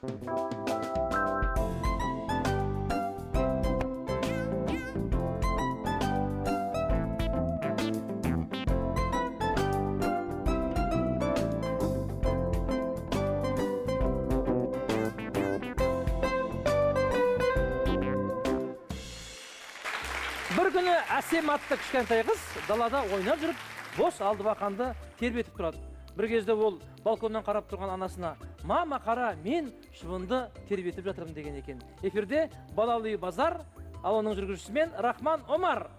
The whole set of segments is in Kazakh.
Bir күні Әсем атты кішкентай қыз далада ойнап жүріп, бос алдыбақанды тербетіп тұрады. Bir кезде ол балконнан қарап тұрған анасына: "Мама, қара, мен шыбынды тербетіп жатырмын" деген екен. Эфирде балалы базар, ал оның жүргізушісімен Рахман Омар.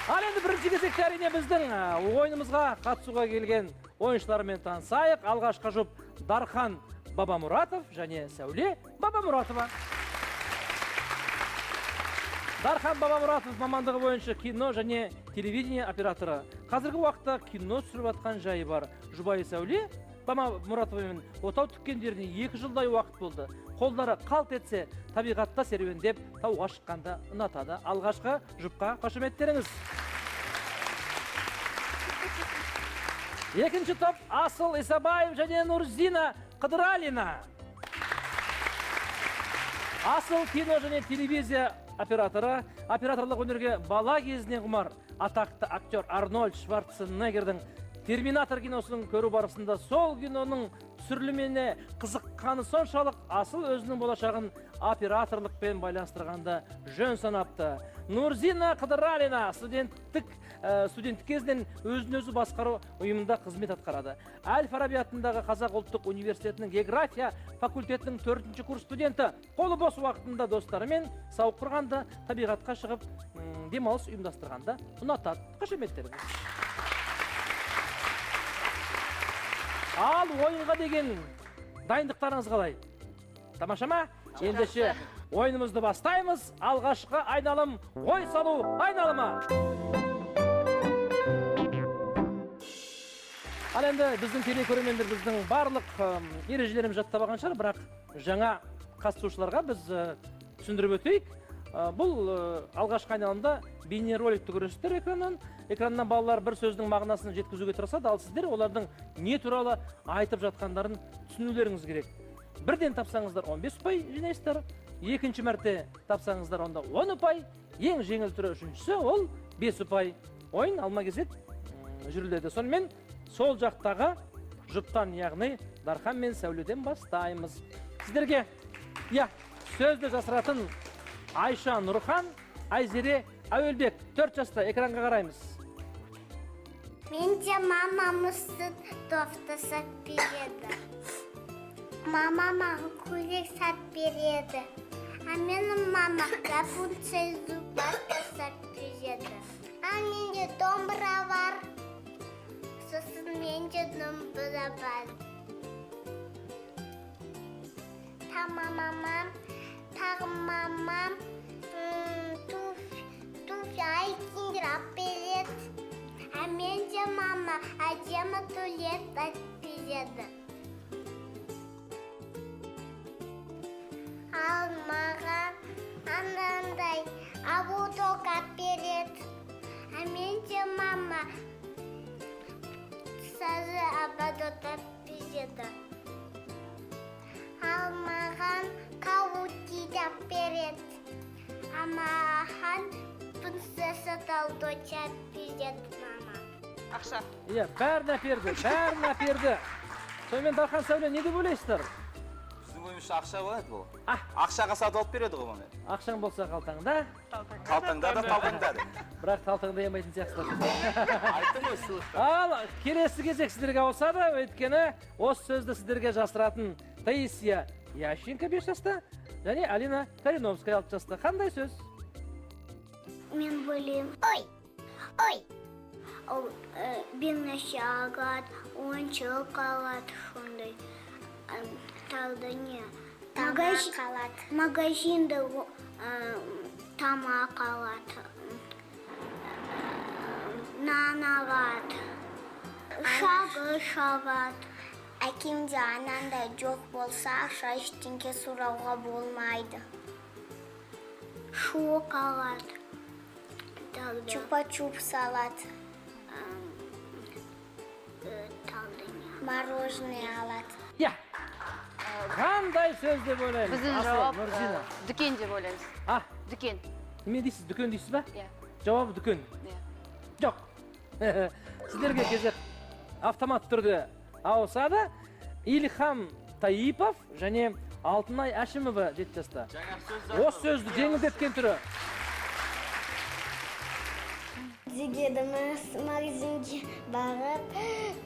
Ал енді бірінші кезекте әрине біздің ойынымызға қатысуға келген ойыншылармен танысайық. Алғашқы жұп Дархан Бабамұратов және Сәуле Бабамұратова. Дархан Бабамұратов мамандығы бойынша кино және телевидение операторы. Қазіргі уақытта кино түсіріп атқан жайы бар. Жұбайы Сәуле Бабамұратовамен отау тіккендеріне 2 жылдай уақыт болды. Қолдары қалт етсе, табиғатта серуендеп, тауға шыққанда ұнатады. Алғашқы жұпқа қошеметтеріңіз. Екінші топ Асыл Исабаев және Нурзина Қыдыралина. Асыл кино және телевизия операторы, операторлық өнерге бала кезінен құмар. Атақты актер Арнольд Шварценеггердің Терминатор киносының көру барысында сол киноның түсіріліміне қызыққаны соншалық Асыл өзінің болашағын операторлықпен байланыстырғанда жөн санапты. Нурзина Қыдыралина студенттік кезінен өзін-өзі басқару ұйымында қызмет атқарады. Әл-Фараби атындағы Қазақ ұлттық университетінің география факультетінің 4-ші курс студенті. Қолы бос уақытында достарымен сауық құрғанда, табиғатқа шығып, демалыс ұйымдастырғанда ұнатады. Қошеметтеріңіз. Ал ойынға деген дайындықтарыңыз қалай? Тамаша ма? Ендеше ойынымызды бастаймыз. Алғашқы айналым ой салу айналымы. Ал енді біздің телекөрермендер біздің барлық ережелеріміз жаттап алған шығар, бірақ жаңа қатысушыларға біз түсіндіріп өтейік. Бұл алғашқы айналымда бейнероликті көресіздер экраннан. Экраннан балалар бір сөздің мағынасын жеткізуге тырысады, ал сіздер олардың не туралы айтып жатқандарын түсінулеріңіз керек. Бірден тапсаңыздар 15 ұпай жинайсыздар. Екінші мәрте тапсаңыздар онда 10 ұпай. Ең жеңіл түрі үшіншісі ол 5 ұпай. Ойын алма-кезек жүріледі. Сонымен сол жақтағы жұптан, яғни Дархан мен Сәуледен бастаймыз. Сіздерге сөзді жасыратын Айша Нұрхан, Айзере Әуелбек 4 жаста, экранға қараймыз. Менде мамамызды тофтасап береді. Мама маған көйлек сат береді. А менің мама Рапунцель зубастасап береді. А менде домбыра бар. Сосын менде домбыра бар. Тағы мамам туфли айкиндер ап береді. А менде мама әдемі туалет айтып береді. Ал маған андай абудок ап береді. А менде мама сазы абадот ап береді. Ал маған каутиді ап береді. А маған принцесса Талдоча ап береді мама. Ақша. Бәрін әперді. Сонымен Дархан, Сәуле, не деп ойлайсыздар? Біздің ойымызша ақша болады бұл. Ақшаға сатып алып береді ғой мұны. Ақшаң болса қалтаңда. Қалтаңда да қалтаңда. Бірақ қалтаңда емайтын сияқтысыздар. Айттым ғой сыйлықта. Ал келесі кезек сіздерге ауысады. Өйткені осы сөзді сіздерге жасыратын Таисия Ященко 5 жаста және Алина Калиновская 6 жаста. Қандай сөз? Мен білем. Ой. Ол бірнеше ағат, ойыншық қалады, сондай. Талды не? Тамақ қалады. Магазинді тамақ қалады. Нан алады. Шағады. Әкемде анандай жоқ болса, ақша ештеңке сұрауға болмайды. Шоқ алады. Чупа-чупс алады. Мороженое алады. Қандай сөз деп ойлаймыз? Біздің Асыл, жауап Нұрзина. дүкен деп ойлаймыз. А, Дүкен. неме дейсіз? Дүкен дейсіз ба? Иә. Жауабы дүкен. Иә. Жоқ. Сіздерге кезек автомат түрде ауысады. Ильхам Таипов және Алтынай Әшімова 7 жаста. Осы сөзді жеңілдеткен түрі. Дегеніміз магазинге барып,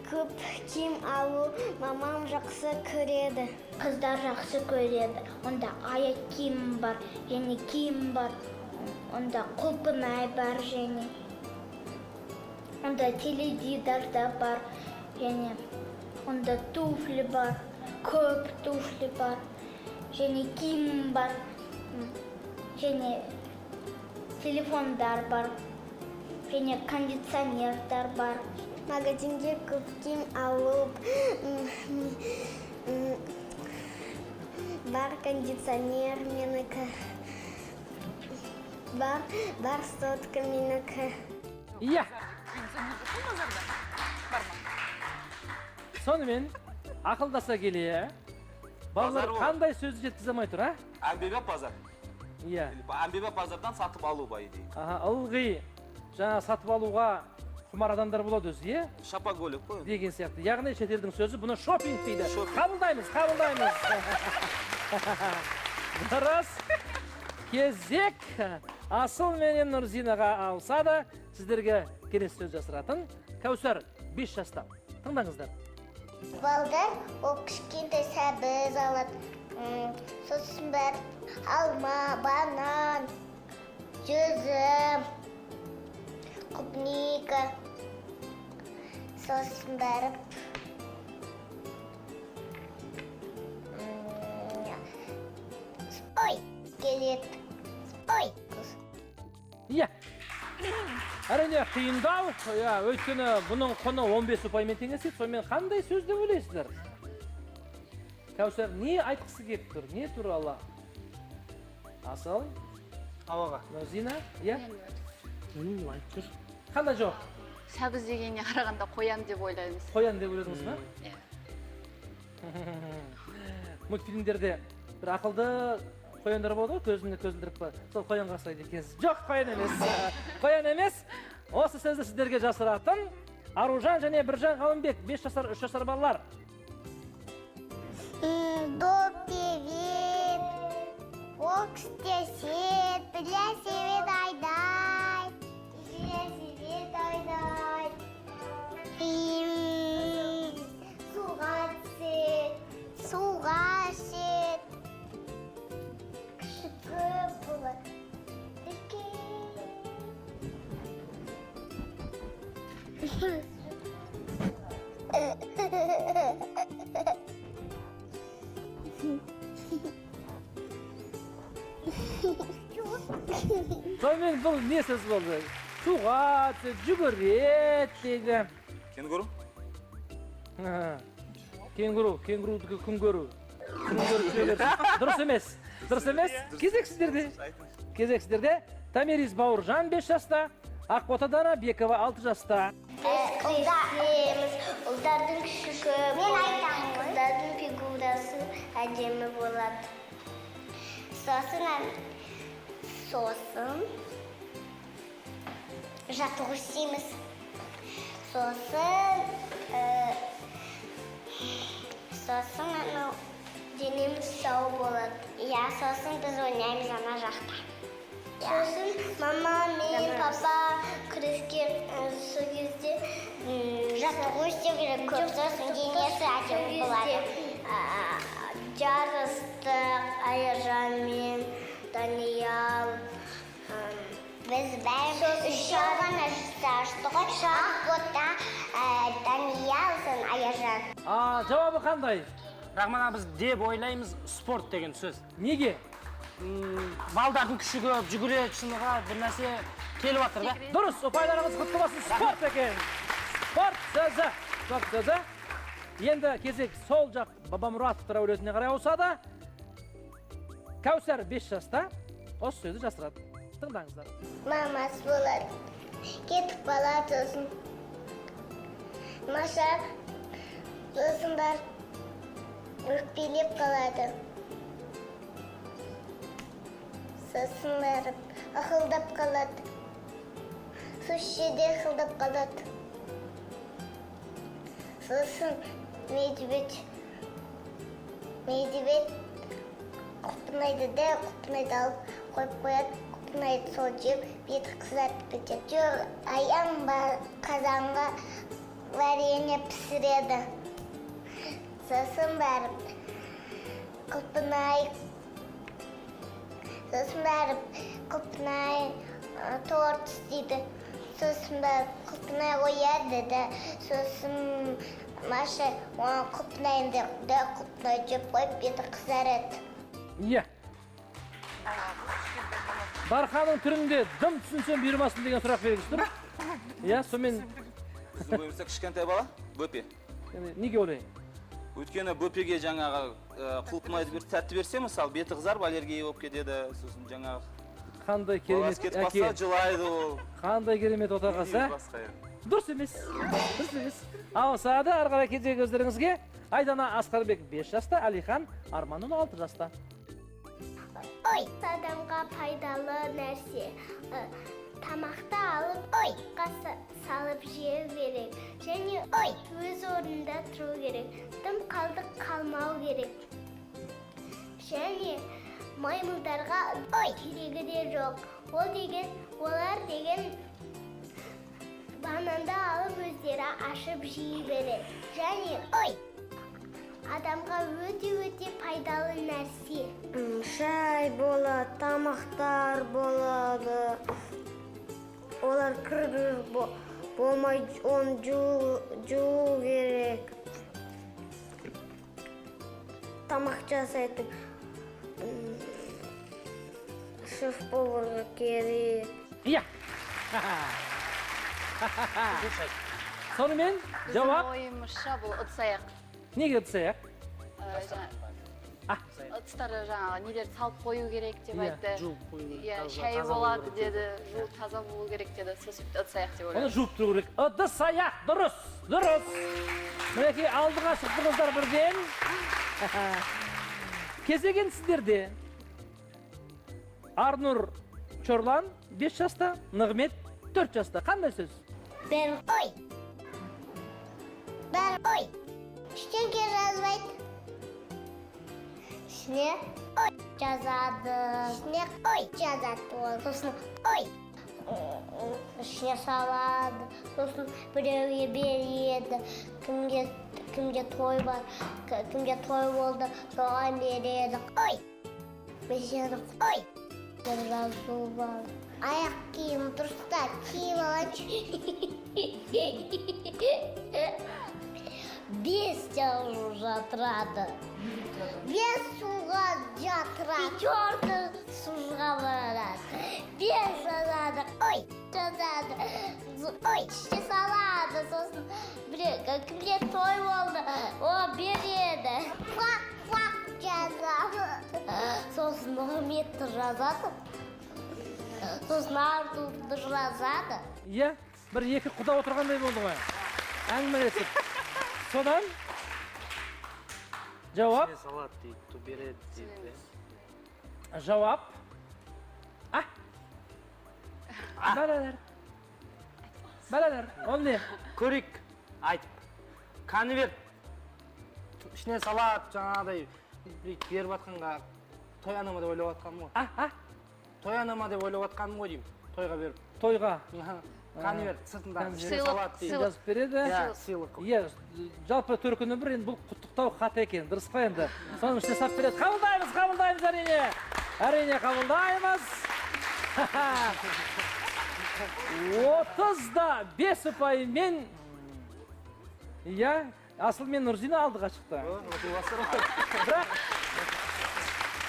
көп киім алу мамам жақсы көреді. Қыздар жақсы көреді. Онда аяқ киім бар, және киім бар. Онда құлпынай бар, және онда теледидар да бар, және онда туфли бар, көп туфли бар, және киім бар, және телефондар бар. Және кондиционердар бар. Магазинге көп киім алып, бар кондиционер менікі, бар сотка менікі. Иә. Сонымен, ақылдаса келе, балалар Базар ол. қандай сөзді жеткізе алмай тұр, а? Әмбебе базар. Иә. Әмбебе базардан сатып алу бай дейді. Ылғи жаңа сатып алуға құмар адамдар болады өзі, иә? Шапоголик қой. Деген сияқты. Яғни шетелдің сөзі бұны шопинг дейді. Шопинг. Қабылдаймыз. Дұрыс. Кезек Асыл менен Нұрзинаға ауысады. Сіздерге келесі сөз жасыратын Кәусар 5 жаста. Тыңдаңыздар. Балдар ол кішкентай сәбіз алады. Сосын бар алма, банан, жүзім, клубника. Сосын барып спой келеді. Спой. Иә. Әрине қиындау, өйткені бұның құны 15 ұпаймен теңеседі. Сонымен қандай сөз деп ойлайсыздар? Кәусар не айтқысы келіп тұр? Не туралы? Асыл, Ауаға. Нұрзина, иә? Айтып тұр. Қандай жоқ? Сәбіз дегенге қарағанда қоян деп ойлаймыз. Қоян деп ойладыңыз ба? Иә. Мультфильмдерде бір ақылды қояндар болады ғой, көзіне көзілдіріп па, сол қоянға ұқсайды екенсіз. Жоқ, қоян емес. Қоян емес. Осы сөзді сіздерге жасыратын Аружан және Біржан Ғалымбек, 5 жасар, 3 жасар балалар. Доб привет, Фокс тесет, Бля себе дай-дай, Бля себе дай-дай. Суға сет, кішікі болады. Сонымен бұл не сөз болды? Суға түседі, жүгіреді дейді. Кенгуру? Кенгурудікі күн көру. Дұрыс емес. Кезек сіздерде. Тамирис Бауыржан 5 жаста, Ақбота Дана Бекова 6 жаста. Ұлдардың күшігі болады, қыздардың фигурасы әдемі болады. Сосын жаттығу істейміз. Сосын денеміз сау болады. Сосын біз ойнаймыз ана жақта. Сосын мама мен папа күреске сол кезде жаттығу істеу керек көп. Сосын денесі әдемі болады. Жарыстық Айыржан мен Даниял. Біз бәріміз үш ғана жарысты ғой. Ақбота, Даниял, Айыржан. Жауабы қандай? Рахмана, біз деп ойлаймыз спорт деген сөз. Неге? Балдардың күші көп, жүгіреді, шыныға бір нәрсе келіп жатыр да. Дұрыс, ұпайларыңыз құтты болсын. Спорт екен. Спорт сөзі. Енді кезек сол жақ Бабамұратовтар әулетіне қарай ауысады. Кәусар 5 жаста осы сөзді жасырады. Тыңдаңыздар. Мамасы болады. Кетіп қалады сосын. Маша сосын бар. өкпелеп қалады. Сосын барып ақылдап қалады. Сушеде ақылдап қалады. Сосын медведь құпынайды да құпынайды алып қойып қояды. Құпынайды сол жеп беті қызартып кетеді. Аяң бар қазанға варенье пісіреді. Сосын барып құпынай торт істейді. Сосын барып құпынай қояды да, сосын Маша оған құпынайын да құпынай жеп қойып беті қызарады. Иә. Дарханың түрінде дым түсінсем бұйырмасын деген сұрақ беріңіздер. Иә, сонымен Біздің бойымызда кішкентай бала бөпе. неге ойлайын? Өйткені бөпеге жаңағы құлпынайды бір тәтті берсе, мысалы беті қызарып аллергия болып кетеді. Сосын жаңағы Қандай керемет баласы кетіп қалса жылайды ол. Қандай керемет отағасы, Дұрыс емес. Ал сағады ары қарай кезегі өздеріңізге. Айдана Асқарбек 5 жаста, Алихан Арманұлы 6 жаста. Адамға пайдалы нәрсе. Тамақты алып, қасы салып жеу керек. Және өз орнында тұру керек. Тым қалдық қалмау керек. Және маймылдарға керегі де жоқ. Олар деген бананды алып өздері ашып жей береді. Және адамға өте пайдалы нәрсе. Шай болады, тамақтар болады. Олар кіргіз болмай, оны жуу керек. Тамақ жасайтын шеф поварға керек. Иә. Сонымен жауап. ойымызша бұл ыдыс-аяқ. Неге ыдыс-аяқ? Ыдыстарды жаңағы нелерді салып қою керек деп айтты. жуып қою керек, Иә, таза шай болу болады керек. деді, жуып таза болу керек деді. Сосын ыдыс-аяқ деп Оны ойлаймын. жуып тұру керек. Ыдыс-аяқ, дұрыс. Мінекей алдыға шықтыңыздар бірден. Кезеген сіздерде. Арнұр Чорлан 5 жаста, Нығмет 4 жаста. Қандай сөз? Бір Ештеңке жазбайды. Ішіне жазады. Ішіне жазады. Сосын ішіне салады. Сосын біреуге береді. Кімге той бар, кімге той болды, соған береді. Бесені жазу бар. Аяқ киім дұрыста киім алады. 5 жатырады. 5 суға жатырады. 4 суға барады. 5 жазады. Жазады. Іште салады. Сосын кімге той болды, о береді. Фак жазады. Сосын Нұрметті жазады. Сосын Артурды жазады. Иә, бір екі құда отырғандай болды ғой. Әңгімелесіп. Содан жауап. Салат дейді, ту береді дейді. Жауап. Бәләлер. Ол не? Көрейік, айтып. Конверт. Ішіне салат, жаңағыдай беріп жатқанға той анама деп ойлап жатқаным ғой. Той анама деп ойлап жатқаным ғой деймін. Тойға беріп. Тойға. Конверт сыртында ішіне Сыйлық, салат дейді. Жазып береді. Сыйлық. Иә, жалпы төркіні бір, енді бұл құттықтау хат екен, дұрыс қой енді. Соның ішіне сап береді. Қабылдаймыз әрине. Әрине қабылдаймыз. 30-да 5 ұпаймен, иә, Асыл мен Нұрзина алдыға шықты.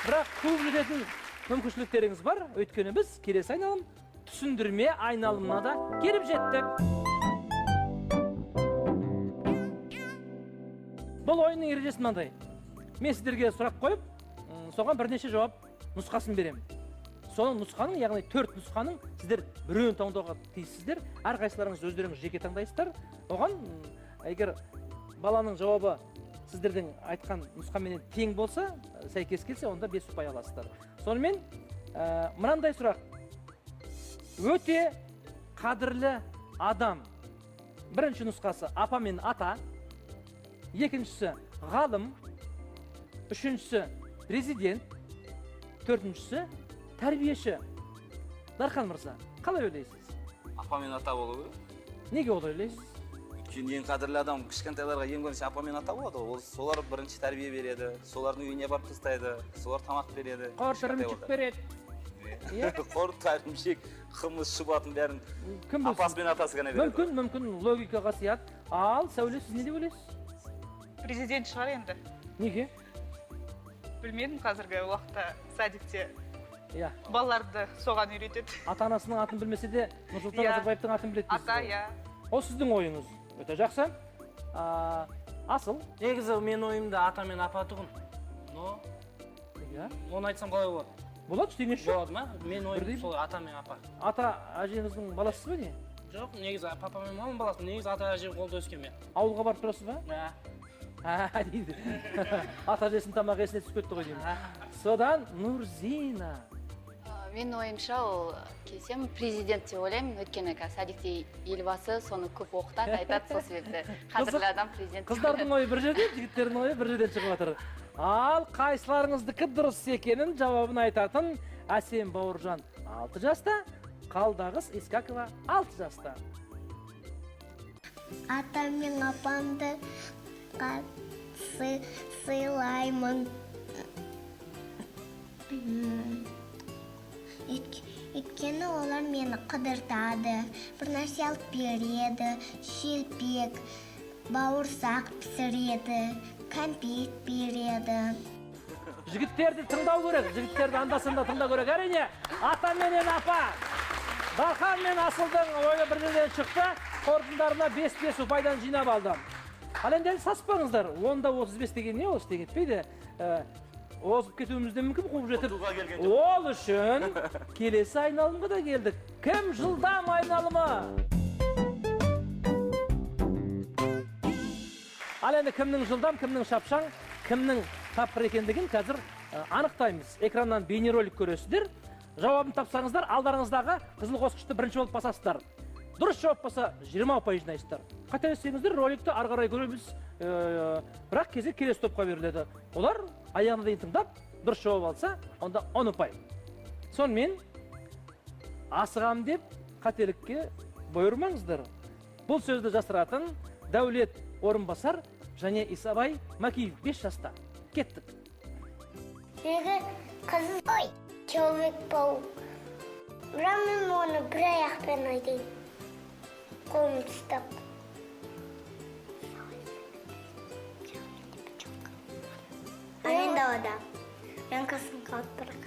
Бірақ туып жететін мүмкіншіліктеріңіз бар. Өйткені біз келесі айналым түсіндірме айналымына да келіп жеттік. Бұл ойынның ережесі мынандай. Мен сіздерге сұрақ қойып, соған бірнеше жауап нұсқасын беремін. Соның нұсқаның, яғни 4 нұсқаның сіздер біреуін таңдауға тиіссіздер. Әрқайсыларыңыз өздеріңіз жеке таңдайсыздар. Оған егер баланың жауабы сіздердің айтқан нұсқаменен тең болса, сәйкес келсе, онда 5 ұпай аласыздар. Сонымен, мынандай сұрақ. Өте қадірлі адам. Бірінші нұсқасы апа мен ата, екіншісі ғалым, үшіншісі президент, төртіншісі тәрбиеші. Дархан мырза, қалай ойлайсыз? Апа мен ата болу керек. Неге олай ойлайсыз? Өйткені ең қадірлі адам кішкентайларға ең бірінші апа мен ата болады. Ол солар бірінші тәрбие береді, солардың үйіне барып тастайды, солар тамақ береді. Қор ірімшік береді. Қор ірімшік, қымыз, шұбатын бәрін Кім білсін? апасы мен атасы ғана береді. Мүмкін логикаға сияды. Ал, Сәуле, сіз не деп ойлайсыз? Президент шығар енді. Неге? Білмедім, қазіргі уақытта садикте Иә. балаларды соған үйретеді. Ата-анасының атын білмесе де Нұрсұлтан Иә. Назарбаевтың атын біледі дейсіз Ата, ғой. иә. Ол сіздің ойыңыз. Өте жақсы. Асыл. Негізі мен ойымда ата мен апа тұғын. Но, Иә. оны айтсам қалай болады? Болады, ештеңе жоқ. Болады ма? Мен ойым Бірдей сол ата мен апа. Ата әжеңіздің баласысыз ба не? Жоқ, негізі папа мен мамам баласы. Негізі ата әже қолда өскен мен. Ауылға барып тұрасыз ба? Иә. Дейді. Ата әжесінің тамағы есіне түсіп кетті ғой деймін. Содан Нұрзина. Менің ойымша ол келсем президент деп ойлаймын, өйткені садикте елбасы соны көп оқытады, айтады, сол себепті қадірлі адам президент. Қыздардың ойы бір жерде, жігіттердің ойы бір жерден шығып жатыр. Ал қайсыларыңыздікі дұрыс екенін жауабын айтатын Әсем Бауыржан 6 жаста, Қалдағыз Искакова 6 жаста. Атам мен апамды сыйлаймын. Өйткені олар мені қыдыртады, бір нәрсе алып береді, шелпек, бауырсақ пісіреді, кәмпит береді. Жігіттерді тыңдау керек, жігіттерді анда-санда тыңдау керек. Әрине, ата менен апа. Дархан мен Асылдың ойы бір жерден шықты, қорытындарына 5-5 ұпайдан жинап алдым. Ал енді саспаңыздар, 10-да 35 деген не ол ештеңе етпейді. Озып кетуімізде мүмкін қуып жетіп. Ол үшін келесі айналымға да келдік. Кім жылдам айналымы? Ал енді кімнің жылдам, кімнің шапшаң, кімнің тапқыр екендігін қазір анықтаймыз. Экраннан бейнеролик көресіздер. Жауабын тапсаңыздар, алдарыңыздағы қызыл қосқышты бірінші болып басасыздар. Дұрыс жауап болса 20 ұпай жинайсыздар. Қателессеңіздер, роликті ары қарай көреміз. Бірақ кезек келесі топқа беріледі. Олар аяғына дейін тыңдап, дұрыс жауап алса, онда 10 ұпай. Сонымен асығам деп қателікке бой ұрмаңыздар. Бұл сөзді жасыратын Дәулет Орынбасар және Исабай Макиев 5 жаста. Кеттік. Неге қызыл ой, Человек-паук. Бірақ мен оны бір аяқпен айтайын. Қолым ұстап. Мен далада. Мен қасын қалып бірақ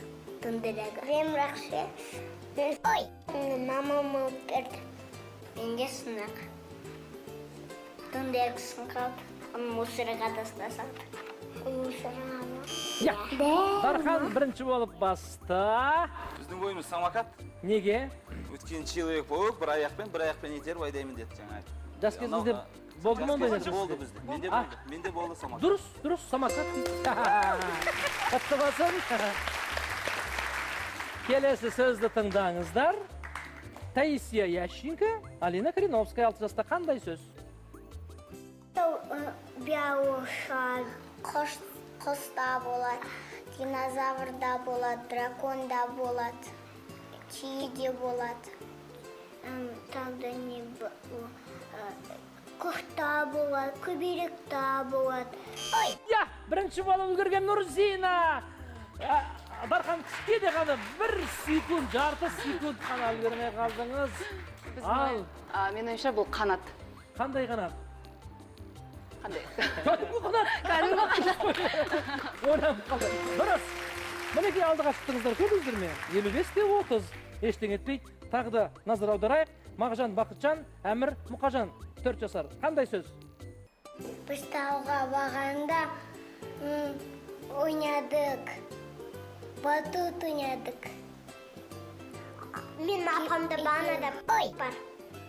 түндірегі. Мен бірақ ше. Ой, мамам алып берді. Менде сынақ. Түндергісін қалып, мусорға тастасады. Мусорға ма? Дархан бірінші болып басты. Біздің ойымыз самокат. Неге? Өткен Человек-паук бір аяқпен итеріп айдаймын деді жаңа. Жас кезіңізде болды ма ондай нәрсе? Болды бізде. Менде болды самокат. Дұрыс, самокат. Құтты болсын. Келесі сөзді тыңдаңыздар. Таисия Ященко, Алина Калиновская 6 жаста. Қандай сөз? Биауша құста болады, динозаврда болады, драконда болады, чиде болады. Тогда не құқта болады, көбелекта болады. Ой! Я, бірінші болып үлгерген Нұрзина. Дархан кішкене ғана 1 секунд, жарты секунд қана үлгермей қалдыңыз. Ал, Менің ойымша бұл қанат. қандай қанат? Қандай? Кәдімгі қанат. Ойланып қалды. Дұрыс. Мінекей алдыға шықтыңыздар, көрдіңіздер ме? 55-те 30. Ештеңе етпей, тағы да назар аударайық. Мағжан Бақытжан, Әмір Мұқажан 4 жасар. Қандай сөз? Біз тауға бағанда ойнадық, батут ойнадық. Мен апамда банада ой бар,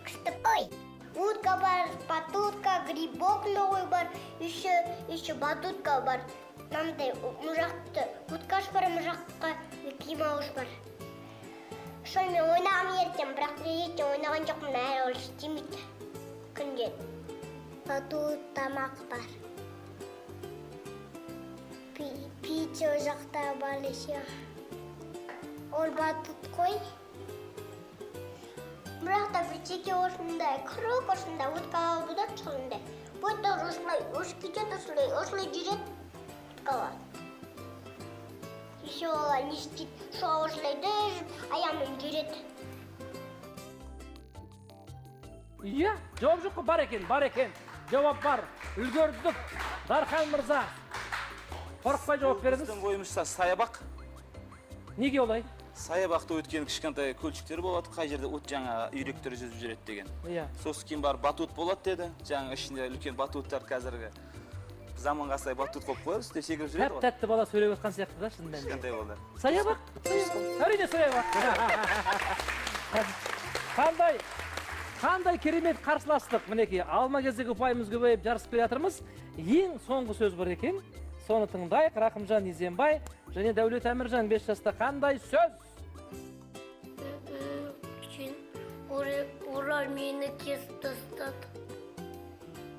күшті ой. Утка бар, батутка, грибок новый бар, еще батутка бар. Мындай мужақты, уткаш бар, мужаққа кимауыш бар. Шой мен ойнағым ертем, бірақ ертең ойнаған жоқпын, әлі ол істемейді күнде. Батут тамақ бар. Пицца о жақта бар еще. Ол батут қой. Бірақ та бір жеке осындай, круг осындай, уткаға бұда тұсындай. Бұда осылай, кетеді осылай жүреді уткаға. Еще олар не істейді, шоу осылайды, аяғымен жүреді. Иә, жауап жоқ қой, бар екен. Жауап бар. Үлгердік. Дархан мырза. Қорықпай жауап беріңіз. Біздің бойымызша саябақ. Неге олай? Саябақта өткен кішкентай көлшіктер болады, қай жерде от жаңа үйректер жүзіп жүреді деген. Иә. Сосын кейін бар батут болады деді. Жаңа ішінде үлкен батуттар қазіргі заманға сай батут қойып қояды, үстіне секіріп жүреді ғой. Тәтті бала сөйлеп отқан сияқты да, шын мәнінде. Кішкентай балдар. Саябақ? Әрине саябақ. Қандай керемет қарсыластық. Мінекей, алма кездегі ұпайымыз көбейіп жарысып келе жатырмыз. Ең соңғы сөз бар екен. Соны тыңдайық. Рақымжан Изенбай және Дәулет Әміржан 5 жаста қандай сөз? Олар мені кесіп тастады.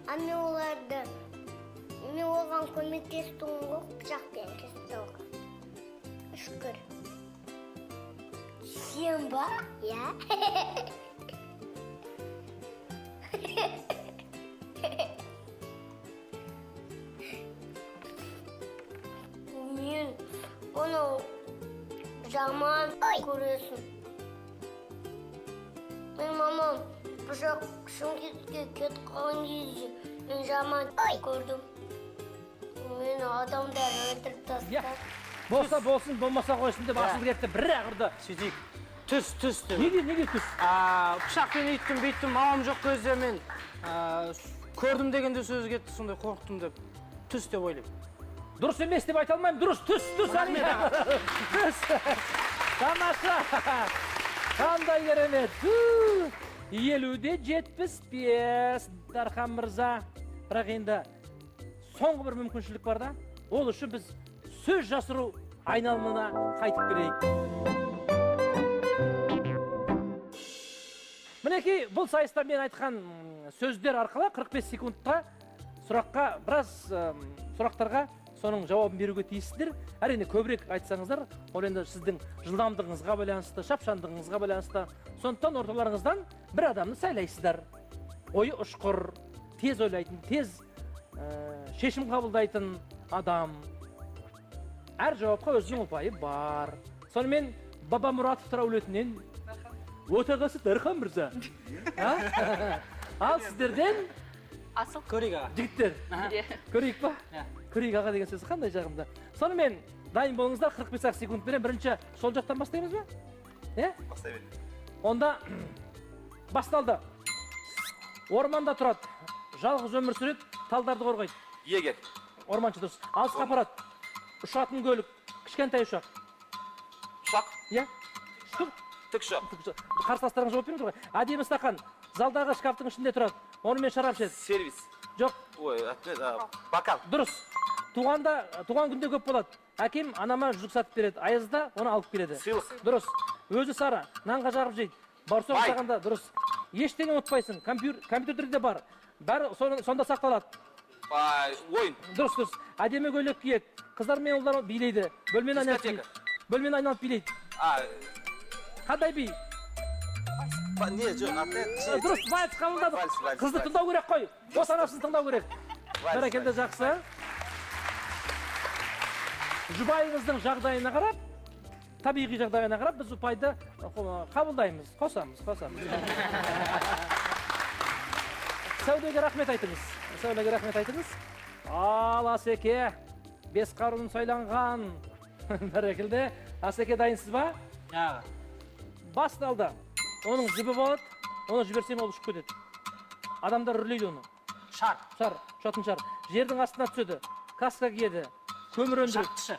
Мен оларды, мен оған көмектестім ғой, пышақпен кесіп оған. Шүкір. Сен ба? Иә. Мен оны жаман көресің. Мен мамам пышақ шымкентке кетіп қалған кезде мен жаман көрдім. Мені адамдар өлтіріп тастады. Болса болсын, болмаса қойсын деп ашылып кетті. Бір-ақ ұрды. Сөйтейік. Түс деп. Неге түс? Пышақпен үйттім, мамам жоқ кезде мен көрдім дегенде сөз кетті, сондай қорықтым деп. Түс деп ойлаймын. Дұрыс емес деп айта алмаймын. Дұрыс, түс, әрине. Түс. Тамаша. Қандай керемет. 50-де 75. Дархан мырза. Бірақ енді соңғы бір мүмкіншілік бар да. Ол үшін біз сөз жасыру айналымына қайтып берейік. Мінекей, бұл сайыста мен айтқан сөздер арқылы 45 секундқа сұрақтарға соның жауабын беруге тиіссіздер. Әрине көбірек айтсаңыздар, ол енді сіздің жылдамдығыңызға байланысты, шапшаңдығыңызға байланысты. Сондықтан орталарыңыздан бір адамды сайлайсыздар. Ойы ұшқыр, тез ойлайтын, тез шешім қабылдайтын адам. Әр жауапқа өзінің ұпайы бар. Сонымен Баба Мұратовтар әулетінен отағасы Дархан мырза. Ал сіздерден Асыл. Көрейік аға. жігіттер. Көрейік па? Көрейік аға деген сөзі қандай жағымда. Сонымен дайын болыңыздар, 45 секунд берем. Бірінші сол жақтан бастаймыз ба? Бастай берейік. Онда басталды. Орманда тұрады, жалғыз өмір сүреді, талдарды қорғайды. Егер. Орманшы дұрыс. Алысқа апарады. Ұшатын көлік, кішкентай ұшақ. Ұшақ. Иә? Тік ұшақ. Қарсыластарыңыз жауап беріңіз ғой. Әдемі стақан, залдағы шкафтың ішінде тұрады. Онымен шарап ішеді. Сервис. Жоқ, Ой, бокал. дұрыс. Туған күнде көп болады. Әкем анама жүзік сатып береді. Аязда оны алып келеді. Сыйлық. Дұрыс. Өзі сары, нанға жағып жейді. Барсоқ жасағанда дұрыс. Ештеңе ұмытпайсың. Компьютерде бар. Бәрі сонда сақталады. Ойын. Дұрыс. Әдемі көйлек киеді. Қыздар мен ұлдар билейді. Бөлмені айналып билейді. Қандай би? Не, жоқ, Дұрыс, вальс қабылдадық. Қызды тыңдау керек қой. Бос анасыз тыңдау керек. Бәрекелді, жақсы. Жұбайыңыздың жағдайына қарап, табиғи жағдайына қарап, біз ұпайды қабылдаймыз, қосамыз. Сәулеге рахмет айтыңыз. Ал Асеке, 5 қаруын сайланған. Бәрекелді. Асеке, дайынсыз ба? Яға. Басталды. Оның жібі болады, оны жіберсем ол ұшып кетеді. Адамдар үрлейді оны. Ұшатын шар. Жердің астына түседі, каска киеді, көмір өндіреді.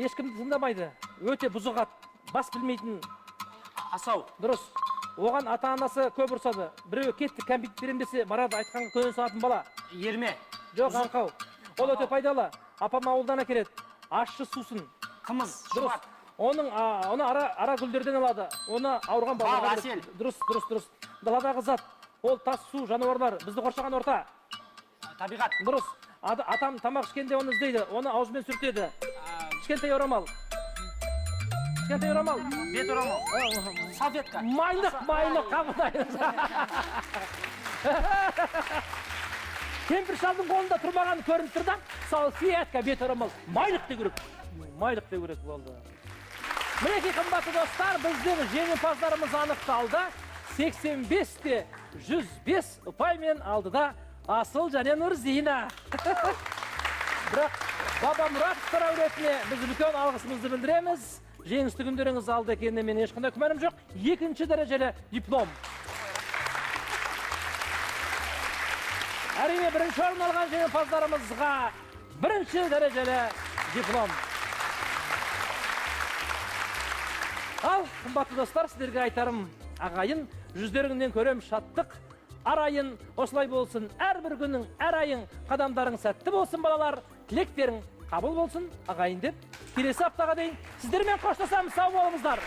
Ешкімді тыңдамайды, өте бұзық ат, бас білмейтін. Асау. Дұрыс. оған ата-анасы көп ұрсады. Біреу кетті кәмпит берем десе, барады айтқанға көне салатын бала. Ерме. Жоқ, аңқау. Ол өте пайдалы. Апам ауылдан әкеледі. Ащы сусын. Қымыз, Дұрыс. шұбат. Оны ара гүлдерден алады. Оны ауырған Бал, балаларға. әсел. Дұрыс. Даладағы зат. Ол тас, су, жануарлар, бізді қоршаған орта. Табиғат. Дұрыс. Атам тамақ ішкенде оны іздейді. Оны аузымен сүртеді. Кішкентай орамал. Бет орамал. Салфетка. Майлық қабылдаймыз. Кемпір шалдың қолында тұрмаған көрініп тұрды. Салфетка, бет орамал. Майлық те керек болды. Мінекей қымбатты достар, біздің жеңімпаздарымыз анықталды. 85-те 105 ұпаймен алдыда Асыл және Нұрзина. Бірақ Баба Мұраттар әулетіне біз үлкен алғысымызды білдіреміз. Жеңісті күндеріңіз алды екеніне мен ешқандай күмәнім жоқ. 2-ші дәрежелі диплом. Әрине бірінші орын алған жеңімпаздарымызға 1-ші дәрежелі диплом. Ал, қымбатты достар, сіздерге айтарым, ағайын, жүздеріңнен көрем шаттық, арайын, осылай болсын, әрбір күнің, әр айың, қадамдарың сәтті болсын, балалар, тілектерің қабыл болсын, ағайын деп, келесі аптаға дейін сіздермен қоштасамыз, сау болыңыздар.